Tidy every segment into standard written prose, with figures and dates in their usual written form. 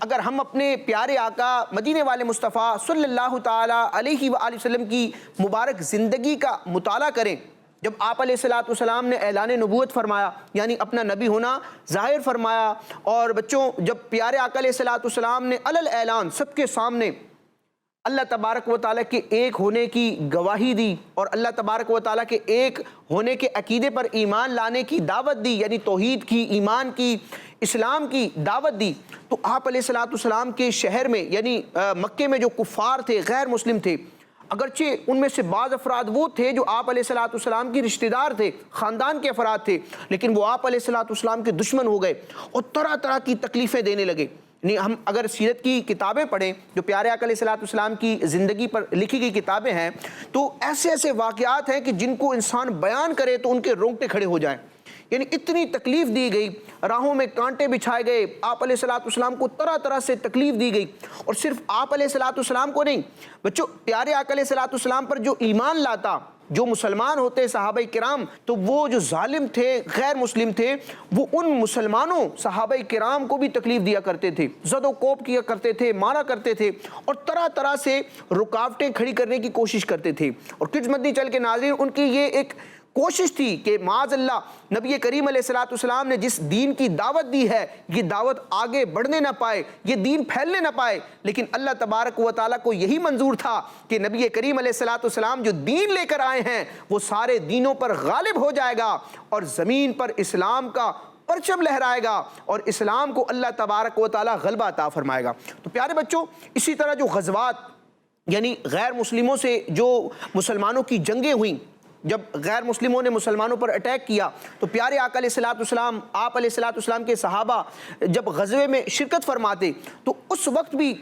اگر ہم اپنے پیارے آقا مدینے والے مصطفیٰ صلی اللہ تعالیٰ علیہ وآلہ وسلم کی مبارک زندگی کا مطالعہ کریں، جب آپ علیہ السلام نے اعلان نبوت فرمایا یعنی اپنا نبی ہونا ظاہر فرمایا، اور بچوں جب پیارے آقا علیہ السلام نے علل اعلان سب کے سامنے اللہ تبارک و تعالیٰ کے ایک ہونے کی گواہی دی اور اللہ تبارک و تعالیٰ کے ایک ہونے کے عقیدے پر ایمان لانے کی دعوت دی، یعنی توحید کی، ایمان کی، اسلام کی دعوت دی، تو آپ علیہ السلام کے شہر میں یعنی مکے میں جو کفار تھے، غیر مسلم تھے، اگرچہ ان میں سے بعض افراد وہ تھے جو آپ علیہ السلام کی رشتہ دار تھے، خاندان کے افراد تھے، لیکن وہ آپ علیہ السلام کے دشمن ہو گئے اور طرح طرح کی تکلیفیں دینے لگے۔ ہم اگر سیرت کی کتابیں پڑھیں جو پیارے آقا علیہ السلام کی زندگی پر لکھی گئی کتابیں ہیں، تو ایسے ایسے واقعات ہیں کہ جن کو انسان بیان کرے تو ان کے رونگٹے کھڑے ہو جائیں، یعنی اتنی تکلیف دی گئی، راہوں میں کانٹے بچھائے گئے، آپ علیہ السلام کو طرح طرح سے تکلیف دی گئی، اور صرف آپ علیہ السلام کو نہیں بچوں، پیارے آقا علیہ السلام پر جو ایمان لاتا، جو مسلمان ہوتے صحابہ کرام، تو وہ جو ظالم تھے، غیر مسلم تھے، وہ ان مسلمانوں صحابہ کرام کو بھی تکلیف دیا کرتے تھے، زد و کوب کیا کرتے تھے، مارا کرتے تھے، اور طرح طرح سے رکاوٹیں کھڑی کرنے کی کوشش کرتے تھے۔ اور کچھ مدنی چل کے ناظرین، ان کی یہ ایک کوشش تھی کہ معاذ اللہ نبی کریم علیہ السلام نے جس دین کی دعوت دی ہے، یہ دعوت آگے بڑھنے نہ پائے، یہ دین پھیلنے نہ پائے، لیکن اللہ تبارک و تعالیٰ کو یہی منظور تھا کہ نبی کریم علیہ السلام جو دین لے کر آئے ہیں وہ سارے دینوں پر غالب ہو جائے گا اور زمین پر اسلام کا پرچم لہرائے گا اور اسلام کو اللہ تبارک و تعالیٰ غلبہ عطا فرمائے گا۔ تو پیارے بچوں، اسی طرح جو غزوات یعنی غیر مسلموں سے جو مسلمانوں کی جنگیں ہوئیں، جب غیر مسلموں نے مسلمانوں پر اٹیک کیا تو پیارے آقا علیہ السلام، آپ علیہ السلام کے صحابہ جب غزوے میں شرکت فرماتے تو اس وقت بھی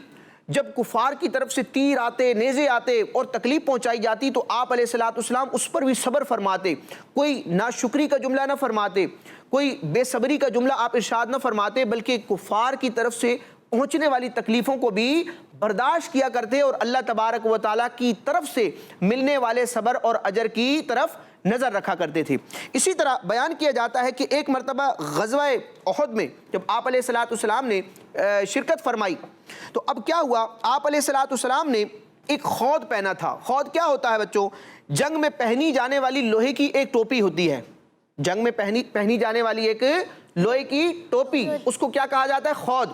جب کفار کی طرف سے تیر آتے، نیزے آتے اور تکلیف پہنچائی جاتی تو آپ علیہ السلام اس پر بھی صبر فرماتے، کوئی ناشکری کا جملہ نہ فرماتے، کوئی بے صبری کا جملہ آپ ارشاد نہ فرماتے، بلکہ کفار کی طرف سے پہنچنے والی تکلیفوں کو بھی برداشت کیا کرتے اور اللہ تبارک و تعالیٰ کی طرف سے ملنے والے صبر اور اجر کی طرف نظر رکھا کرتے تھے۔ اسی طرح بیان کیا جاتا ہے کہ ایک مرتبہ غزوہ احد میں جب آپ علیہ السلام نے شرکت فرمائی تو اب کیا ہوا، آپ علیہ السلام نے ایک خود پہنا تھا۔ خود کیا ہوتا ہے بچوں؟ جنگ میں پہنی جانے والی لوہے کی ایک ٹوپی ہوتی ہے، جنگ میں پہنی جانے والی ایک لوہے کی ٹوپی، اس کو کیا کہا جاتا ہے؟ خود۔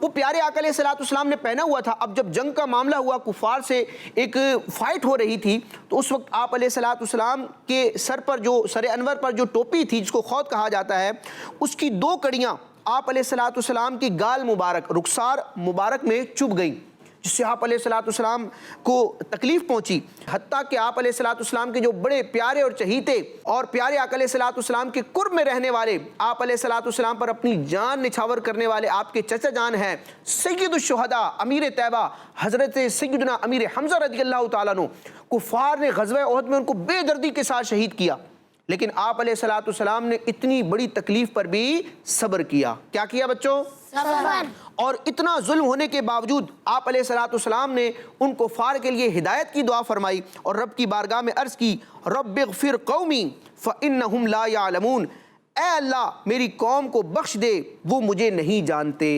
وہ پیارے آقا علیہ السلام نے پہنا ہوا تھا۔ اب جب جنگ کا معاملہ ہوا، کفار سے ایک فائٹ ہو رہی تھی، تو اس وقت آپ علیہ السلام کے سر پر جو سر انور پر جو ٹوپی تھی جس کو خود کہا جاتا ہے، اس کی دو کڑیاں آپ علیہ السلام کی گال مبارک، رخسار مبارک میں چبھ گئیں، جس سے آپ علیہ السلام کو تکلیف پہنچی، حتیٰ کہ آپ علیہ السلام کے جو بڑے پیارے اور چہیتے اور پیارے آقا علیہ السلام کے قرب میں رہنے والے، آپ علیہ السلام پر اپنی جان نچھاور کرنے والے آپ کے چچا جان ہیں سید الشہداء امیر طیبہ حضرت سیدنا امیر حمزہ رضی اللہ تعالیٰ عنہ، کفار نے غزوہ احد میں ان کو بے دردی کے ساتھ شہید کیا، لیکن آپ علیہ السلام نے اتنی بڑی تکلیف پر بھی صبر کیا۔ کیا کیا بچوں؟ صبر۔ اور اتنا ظلم ہونے کے باوجود آپ علیہ السلام نے ان کفار کے لیے ہدایت کی دعا فرمائی اور رب کی بارگاہ میں عرض کی، رب اغفر قومی فإنہم لا یعلمون، اے اللہ میری قوم کو بخش دے، وہ مجھے نہیں جانتے،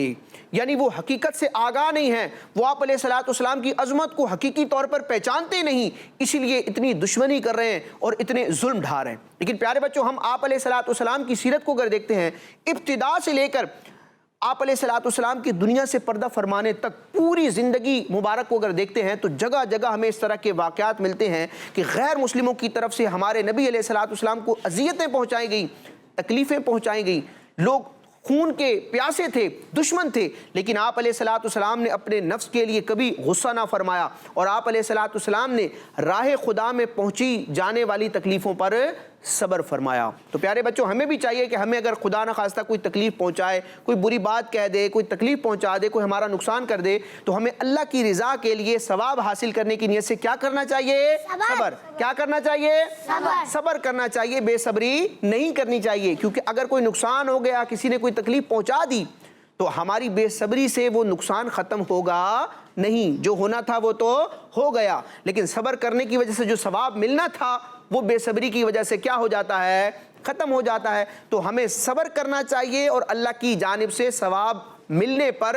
یعنی وہ حقیقت سے آگاہ نہیں ہیں، وہ آپ علیہ السلام کی عظمت کو حقیقی طور پر پہچانتے نہیں، اسی لیے اتنی دشمنی کر رہے ہیں اور اتنے ظلم ڈھا رہے ہیں۔ لیکن پیارے بچوں، ہم آپ علیہ السلام کی سیرت کو اگر دیکھتے ہیں، ابتدا سے لے کر آپ علیہ السلام کی دنیا سے پردہ فرمانے تک پوری زندگی مبارک کو اگر دیکھتے ہیں تو جگہ جگہ ہمیں اس طرح کے واقعات ملتے ہیں کہ غیر مسلموں کی طرف سے ہمارے نبی علیہ السلام کو اذیتیں پہنچائی گئیں، تکلیفیں پہنچائی گئیں، لوگ خون کے پیاسے تھے، دشمن تھے، لیکن آپ علیہ السلام نے اپنے نفس کے لیے کبھی غصہ نہ فرمایا اور آپ علیہ السلام نے راہ خدا میں پہنچی جانے والی تکلیفوں پر صبر فرمایا۔ تو پیارے بچوں، ہمیں بھی چاہیے کہ ہمیں اگر خدا نہ خواستہ کوئی تکلیف پہنچائے، کوئی بری بات کہہ دے، کوئی تکلیف پہنچا دے، کوئی ہمارا نقصان کر دے، تو ہمیں اللہ کی رضا کے لیے ثواب حاصل کرنے کی نیت سے کیا کرنا چاہیے؟ صبر۔ کیا کرنا چاہیے؟ صبر کرنا چاہیے، بے صبری نہیں کرنی چاہیے، کیونکہ اگر کوئی نقصان ہو گیا، کسی نے کوئی تکلیف پہنچا دی تو ہماری بے صبری سے وہ نقصان ختم ہوگا نہیں، جو ہونا تھا وہ تو ہو گیا، لیکن صبر کرنے کی وجہ سے جو ثواب ملنا تھا وہ بے صبری کی وجہ سے کیا ہو جاتا ہے؟ ختم ہو جاتا ہے۔ تو ہمیں صبر کرنا چاہیے اور اللہ کی جانب سے ثواب ملنے پر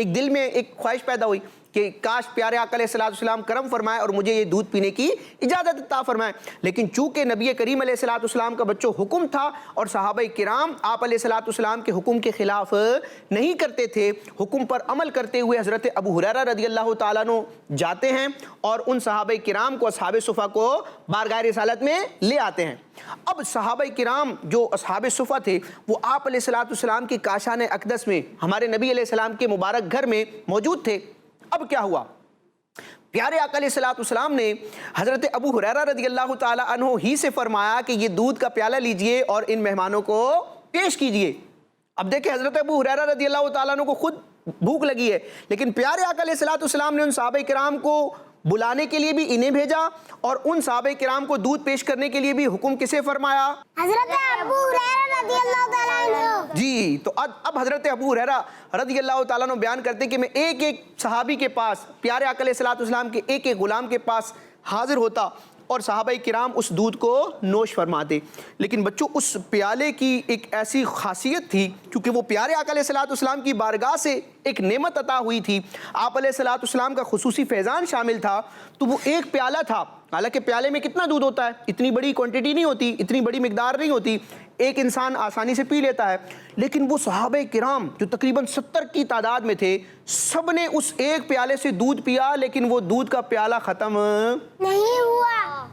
ایک دل میں ایک خواہش پیدا ہوئی کہ کاش پیارے آقا علیہ السلام کرم فرمائے اور مجھے یہ دودھ پینے کی اجازت عطا فرمائے، لیکن چونکہ نبی کریم علیہ السلام کا بچوں حکم تھا اور صحابہ کرام آپ علیہ السلام کے حکم کے خلاف نہیں کرتے تھے، حکم پر عمل کرتے ہوئے حضرت ابو ہریرہ رضی اللہ تعالیٰ عنہ جاتے ہیں اور ان صحابہ کرام کو، اصحاب صفہ کو بارگاہ رسالت میں لے آتے ہیں۔ اب صحابہ کرام جو اصحاب صفہ تھے وہ آپ علیہ السلام کی کاشان اقدس میں ہمارے نبی علیہ السلام کے مبارک گھر میں موجود تھے۔ اب کیا ہوا؟ پیارے آقا علیہ السلام نے حضرت ابو ہریرہ رضی اللہ تعالیٰ عنہ ہی سے فرمایا کہ یہ دودھ کا پیالہ لیجئے اور ان مہمانوں کو پیش کیجئے۔ اب دیکھیں حضرت ابو ہریرہ رضی اللہ تعالیٰ عنہ کو خود بھوک لگی ہے، لیکن پیارے آقا علیہ السلام نے ان صحابہ کرام کو بلانے کے لیے بھی انہیں بھیجا اور ان صحابہ کرام کو دودھ پیش کرنے کے لیے بھی حکم کسے فرمایا؟ حضرت ابو ہریرہ رضی اللہ تعالیٰ عنہ۔ جی، تو اب حضرت ابو ہریرہ رضی اللہ تعالیٰ عنہ بیان کرتے ہیں کہ میں ایک ایک صحابی کے پاس، پیارے آقا علیہ السلام کے ایک ایک غلام کے پاس حاضر ہوتا اور صحابہ کرام اس دودھ کو نوش فرماتے۔ لیکن بچوں اس پیالے کی ایک ایسی خاصیت تھی، کیونکہ وہ پیارے آقا علیہ السلام کی بارگاہ سے ایک نعمت عطا ہوئی تھی، آپ علیہ السلام کا خصوصی فیضان شامل تھا، تو وہ ایک پیالہ تھا۔ حالانکہ پیالے میں کتنا دودھ ہوتا ہے؟ اتنی بڑی کوانٹٹی نہیں ہوتی، اتنی بڑی مقدار نہیں ہوتی، ایک انسان آسانی سے پی لیتا ہے، لیکن وہ صحابہ کرام جو تقریباً 70 کی تعداد میں تھے، سب نے اس ایک پیالے سے دودھ پیا، لیکن وہ دودھ کا پیالہ ختم نہیں ہوا۔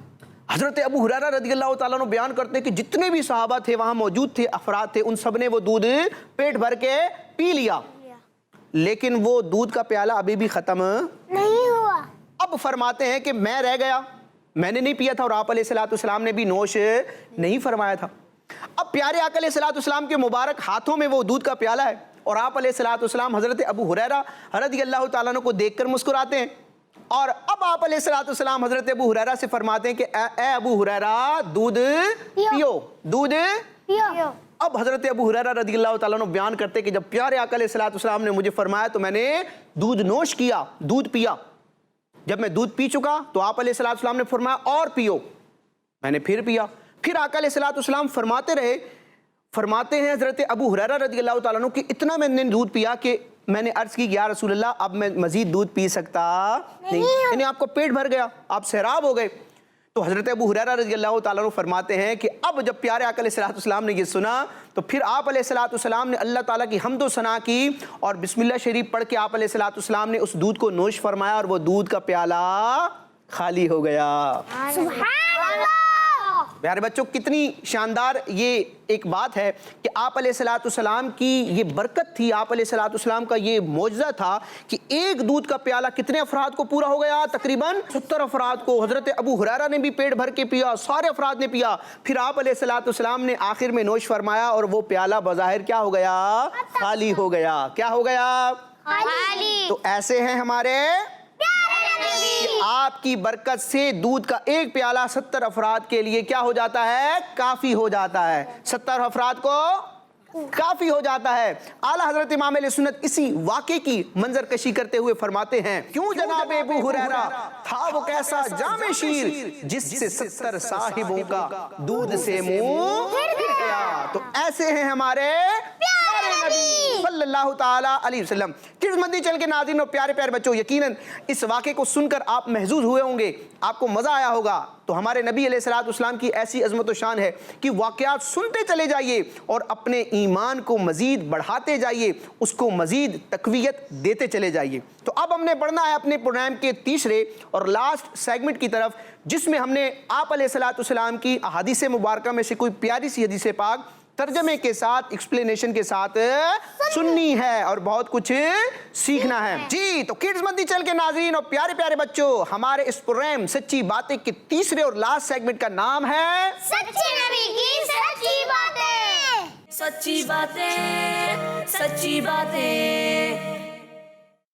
حضرت ابو ہریرہ رضی اللہ تعالیٰ عنہ بیان کرتے ہیں کہ جتنے بھی صحابہ تھے وہاں موجود تھے، افراد تھے، ان سب نے وہ دودھ پیٹ بھر کے پی لیا، لیکن وہ دودھ کا پیالہ ابھی بھی ختم نہیں ہوا۔ اب فرماتے ہیں کہ میں رہ گیا، میں نے نہیں پیا تھا اور آپ علیہ السلام نے بھی نوش نہیں فرمایا تھا۔ اب پیارے آقا علیہ السلام کے مبارک ہاتھوں میں وہ دودھ کا پیالہ ہے اور آپ علیہ السلام حضرت ابو ہریرہ رضی اللہ تعالیٰ عنہ کو دیکھ کر مسکراتے ہیں، اور اب آپ علیہ السلام حضرت ابو ہریرہ سے فرماتے ہیں کہ اے ابو ہریرہ دودھ پیو، دودھ پیو۔ اب حضرت ابو ہریرہ رضی اللہ تعالیٰ عنہ بیان کرتے کہ جب پیارے آقا علیہ السلام نے مجھے فرمایا تو میں نے دودھ نوش کیا، دودھ پیا۔ جب میں دودھ پی چکا تو آپ علیہ السلام نے فرمایا اور پیو، میں نے پھر پیا۔ پھر آقا علیہ السلام فرماتے رہے، فرماتے ہیں حضرت ابو ہریرہ رضی اللہ تعالیٰ عنہ کہ اتنا میں نے دودھ پیا کہ میں نے عرض کی یا رسول اللہ اب میں مزید دودھ پی سکتا نہیں، یعنی آپ کو پیٹ بھر گیا، آپ سیراب ہو گئے۔ تو حضرت ابو ہریرہ رضی اللہ تعالیٰ عنہ فرماتے ہیں کہ اب جب پیارے آقا علیہ السلام نے یہ سنا تو پھر آپ علیہ السلام نے اللہ تعالیٰ کی حمد و ثنا کی اور بسم اللہ شریف پڑھ کے آپ علیہ السلام نے اس دودھ کو نوش فرمایا اور وہ دودھ کا پیالہ خالی ہو گیا۔ سبحان اللہ۔ پیارے بچوں کتنی شاندار یہ ایک بات ہے کہ آپ علیہ السلام کی یہ برکت تھی، آپ علیہ السلام کا یہ معجزہ تھا کہ ایک دودھ کا پیالہ کتنے افراد کو پورا ہو گیا؟ تقریباً 70 افراد کو۔ حضرت ابو ہریرہ نے بھی پیٹ بھر کے پیا، سارے افراد نے پیا، پھر آپ علیہ السلام نے آخر میں نوش فرمایا اور وہ پیالہ بظاہر کیا ہو گیا؟ خالی ہو گیا۔ کیا ہو گیا؟ خالی۔ تو ایسے ہیں ہمارے کہ آپ کی برکت سے دودھ کا ایک پیالہ 70 افراد کے لیے کیا ہو جاتا ہے؟ کافی ہو جاتا ہے، 70 افراد کو کافی ہو جاتا ہے۔ اعلیٰ حضرت امام علیہ سنت اسی واقعے کی منظر کشی کرتے ہوئے فرماتے ہیں کیوں جناب ابو ہریرہ تھا وہ کیسا جامع شیر جس سے 70 صاحبوں کا دودھ سے منہ پھر گیا۔ تو ایسے ہیں ہمارے پیارے نبی صلی اللہ تعالیٰ علیہ وسلم۔ کڈز مندی چینل کے ناظرین اور پیارے پیارے بچوں، یقیناً اس واقعے کو سن کر آپ محظوظ ہوئے ہوں گے، آپ کو مزہ آیا ہوگا۔ تو ہمارے نبی علیہ السلام کی ایسی عظمت و شان ہے کہ واقعات سنتے چلے جائیے اور اپنے ایمان کو مزید بڑھاتے جائیے، اس کو مزید تقویت دیتے چلے جائیے۔ تو اب ہم نے بڑھنا ہے اپنے پروگرام کے تیسرے اور لاسٹ سیگمنٹ کی طرف، جس میں ہم نے آپ علیہ السلام کی احادیث مبارکہ میں سے کوئی پیاری سی حدیث پاک ترجمے کے ساتھ، ایکسپلینیشن کے ساتھ سننی ہے اور بہت کچھ سیکھنا ہے۔ جی تو کڈز مندی چینل کے ناظرین اور پیارے پیارے بچوں، ہمارے اس پروگرام سچی باتیں کے تیسرے اور لاسٹ سیگمنٹ کا نام ہے سچے نبی کی سچی باتیں۔ سچی باتیں، سچی باتیں۔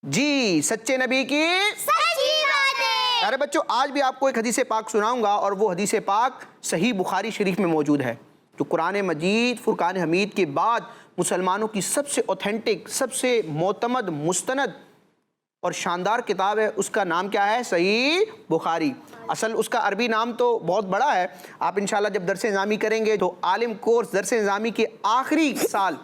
جی سچے نبی کی سچی باتیں۔ پیارے بچوں، آج بھی آپ کو ایک حدیث پاک سناؤں گا اور وہ حدیث پاک صحیح بخاری شریف میں موجود ہے، جو قرآن مجید فرقان حمید کے بعد مسلمانوں کی سب سے اوتھینٹک، سب سے معتمد، مستند اور شاندار کتاب ہے۔ اس کا نام کیا ہے؟ صحیح بخاری۔ اصل اس کا عربی نام تو بہت بڑا ہے، آپ انشاءاللہ جب درس نظامی کریں گے تو عالم کورس درس نظامی کے آخری سال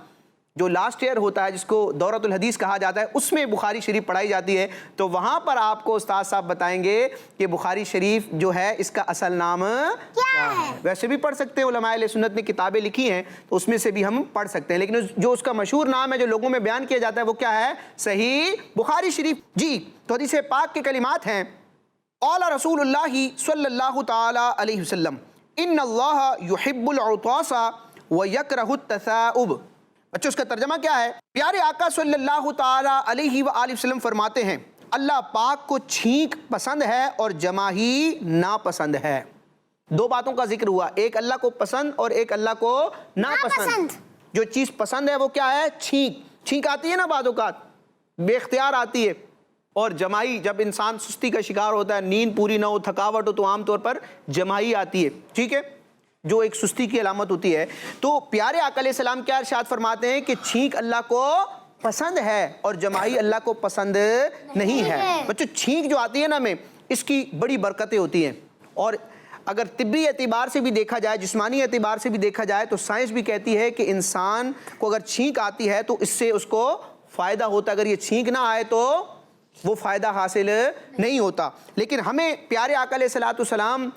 جو لاسٹ ایئر ہوتا ہے جس کو دورۃ الحدیث کہا جاتا ہے، اس میں بخاری شریف پڑھائی جاتی ہے، تو وہاں پر آپ کو استاد صاحب بتائیں گے کہ بخاری شریف جو ہے اس کا اصل نام کیا ہے۔ ویسے بھی پڑھ سکتے ہیں، علماء اہل سنت نے کتابیں لکھی ہیں تو اس میں سے بھی ہم پڑھ سکتے ہیں، لیکن جو اس کا مشہور نام ہے جو لوگوں میں بیان کیا جاتا ہے وہ کیا ہے؟ صحیح بخاری شریف۔ جی تو حدیث پاک کے کلمات ہیں، قال رسول اللہ صلی اللہ تعالی علیہ وسلم ان اللہ یحب العطاس ویکرہ التثاؤب۔ بچوں اس کا ترجمہ کیا ہے؟ پیارے آقا صلی اللہ تعالی علیہ وآلہ وسلم فرماتے ہیں اللہ پاک کو چھینک پسند ہے اور جماہی ناپسند ہے۔ دو باتوں کا ذکر ہوا، ایک اللہ کو پسند اور ایک اللہ کو ناپسند۔ جو چیز پسند ہے وہ کیا ہے؟ چھینک آتی ہے نا بعض اوقات، بے اختیار آتی ہے، اور جمائی جب انسان سستی کا شکار ہوتا ہے، نیند پوری نہ ہو، تھکاوٹ ہو، تو عام طور پر جمائی آتی ہے، ٹھیک ہے، جو ایک سستی کی علامت ہوتی ہے۔ تو پیارے آقا علیہ السلام کیا ارشاد فرماتے ہیں کہ چھینک اللہ کو پسند ہے اور جمائی اللہ کو پسند نہیں ہے۔ بچوں چھینک جو آتی ہے نا ہمیں، اس کی بڑی برکتیں ہوتی ہیں، اور اگر طبی اعتبار سے بھی دیکھا جائے، جسمانی اعتبار سے بھی دیکھا جائے، تو سائنس بھی کہتی ہے کہ انسان کو اگر چھینک آتی ہے تو اس سے اس کو فائدہ ہوتا ہے، اگر یہ چھینک نہ آئے تو وہ فائدہ حاصل نہیں ہوتا۔ لیکن ہمیں پیارے آقا علیہ السلام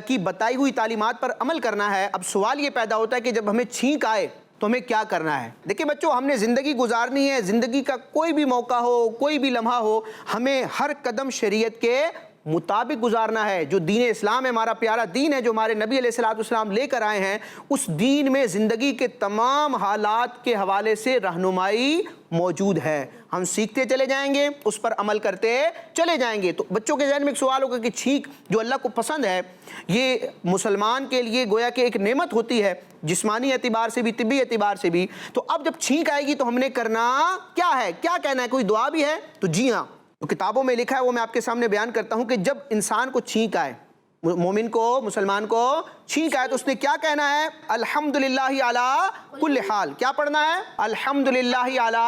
کی بتائی ہوئی تعلیمات پر عمل کرنا ہے۔ اب سوال یہ پیدا ہوتا ہے کہ جب ہمیں چھینک آئے تو ہمیں کیا کرنا ہے؟ دیکھیں بچوں، ہم نے زندگی گزارنی ہے، زندگی کا کوئی بھی موقع ہو، کوئی بھی لمحہ ہو، ہمیں ہر قدم شریعت کے مطابق گزارنا ہے۔ جو دین اسلام ہے، ہمارا پیارا دین ہے جو ہمارے نبی علیہ السلام لے کر آئے ہیں، اس دین میں زندگی کے تمام حالات کے حوالے سے رہنمائی موجود ہے۔ ہم سیکھتے چلے جائیں گے، اس پر عمل کرتے چلے جائیں گے۔ تو بچوں کے ذہن میں ایک سوال ہوگا کہ چھینک جو اللہ کو پسند ہے، یہ مسلمان کے لیے گویا کہ ایک نعمت ہوتی ہے، جسمانی اعتبار سے بھی، طبی اعتبار سے بھی۔ تو اب جب چھینک آئے گی تو ہم نے کرنا کیا ہے؟ کیا کہنا ہے؟ کوئی دعا بھی ہے؟ تو جی ہاں، تو کتابوں میں لکھا ہے، وہ میں آپ کے سامنے بیان کرتا ہوں کہ جب انسان کو چھینک آئے، مومن کو، مسلمان کو چھینک آئے، تو اس نے کیا کہنا ہے؟ الحمدللہ علی کل حال۔ کیا پڑھنا ہے؟ الحمدللہ علی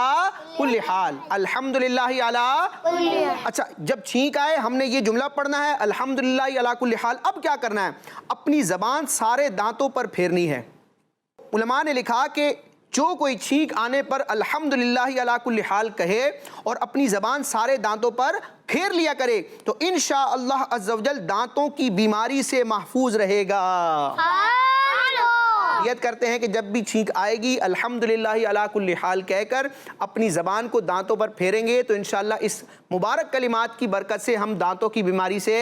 کل حال، الحمدللہ علی۔ اچھا، جب چھینک آئے ہم نے یہ جملہ پڑھنا ہے الحمدللہ علی کل حال۔ اب کیا کرنا ہے؟ اپنی زبان سارے دانتوں پر پھیرنی ہے۔ علماء نے لکھا کہ جو کوئی چھینک آنے پر الحمدللہ علی کل حال کہے اور اپنی زبان سارے دانتوں پر پھیر لیا کرے تو انشاءاللہ عز و جل دانتوں کی بیماری سے محفوظ رہے گا۔ نیت کرتے ہیں کہ جب بھی چھینک آئے گی الحمدللہ علی کل حال کہہ کر اپنی زبان کو دانتوں پر پھیریں گے تو انشاءاللہ اس مبارک کلمات کی برکت سے ہم دانتوں کی بیماری سے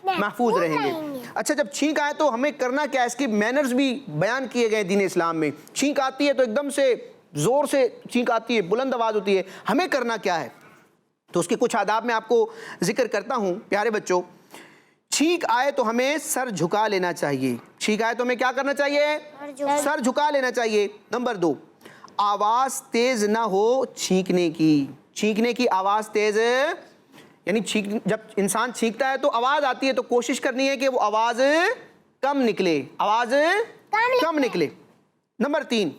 محفوظ رہیں گے۔ اچھا، جب چھینک آئے تو ہمیں کرنا کیا ہے؟ اس کی مینرز بھی بیان کیے گئے دین اسلام میں۔ چھینک آتی ہے تو ایک دم سے زور سے چھینک آتی ہے، بلند آواز ہوتی ہے، ہمیں کرنا کیا ہے؟ تو اس کے کچھ آداب میں آپ کو ذکر کرتا ہوں۔ پیارے بچوں، چھینک آئے تو ہمیں سر جھکا لینا چاہیے۔ چھینک آئے تو ہمیں کیا کرنا چاہیے؟ سر جھکا لینا چاہیے۔ نمبر 2، آواز تیز نہ ہو چھینکنے کی۔ چھینکنے کی آواز تیز، یعنی جب انسان چھینکتا ہے تو آواز آتی ہے تو کوشش کرنی ہے کہ وہ آواز کم نکلے، آواز کم نکلے۔ نمبر 3،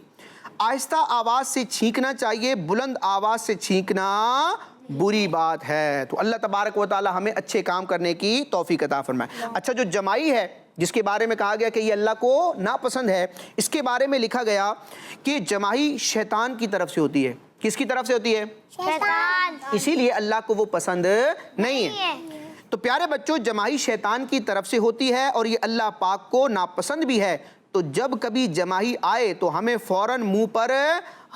آہستہ آواز سے چھینکنا چاہیے، بلند آواز سے چھینکنا بری بات ہے۔ تو اللہ تبارک و تعالی ہمیں اچھے کام کرنے کی توفیق عطا فرمائے۔ اچھا، جو جمائی ہے جس کے بارے میں کہا گیا کہ یہ اللہ کو ناپسند ہے، اس کے بارے میں لکھا گیا کہ جمائی شیطان کی طرف سے ہوتی ہے۔ کس کی طرف سے ہوتی ہے؟ شیطان۔ اسی لیے اللہ کو وہ پسند نہیں ہے۔ تو پیارے بچوں، جمائی شیطان کی طرف سے ہوتی ہے اور یہ اللہ پاک کو ناپسند بھی ہے۔ تو جب کبھی جمائی آئے تو ہمیں فوراً منہ پر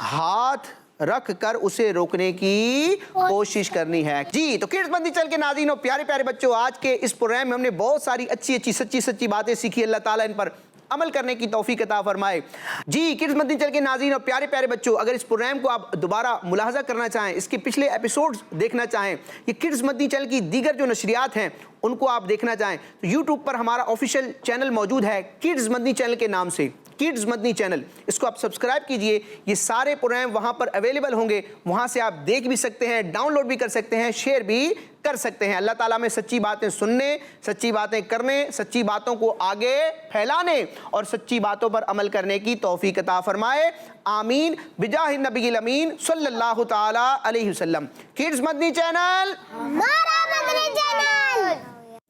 ہاتھ رکھ کر اسے روکنے کی کوشش کرنی ہے۔ جی تو کڈز مندی چینل کے ناظرین اور پیارے پیارے بچوں، آج کے اس پروگرام میں ہم نے بہت ساری اچھی سچی باتیں سیکھی۔ اللہ تعالیٰ ان پر عمل کرنے کی توفیق عطا فرمائے۔ جی کڈز مدنی چینل کے ناظرین اور پیارے پیارے بچوں، اگر اس پروگرام کو آپ دوبارہ ملاحظہ کرنا چاہیں، اس کے پچھلے ایپیسوڈز دیکھنا چاہیں، یہ کڈز مدنی چینل کی دیگر جو نشریات ہیں ان کو آپ دیکھنا چاہیں تو یوٹیوب پر ہمارا آفیشیل چینل موجود ہے کڈز مدنی چینل کے نام سے، کڈز مدنی چینل۔ اس کو آپ سبسکرائب کیجئے، یہ سارے پروگرام وہاں پر اویلیبل ہوں گے، وہاں سے آپ دیکھ بھی سکتے ہیں، ڈاؤن لوڈ بھی کر سکتے ہیں، شیئر بھی کر سکتے ہیں۔ اللہ تعالیٰ میں سچی باتیں سننے، سچی باتیں کرنے، سچی باتوں کو آگے پھیلانے اور سچی باتوں پر عمل کرنے کی توفیق عطا فرمائے، آمین بجاہ النبی الامین صلی اللہ تعالی علیہ وسلم۔ کڈز مدنی چینل، ہمارا مدنی چینل۔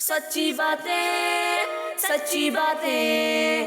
سچی باتیں، سچی باتیں،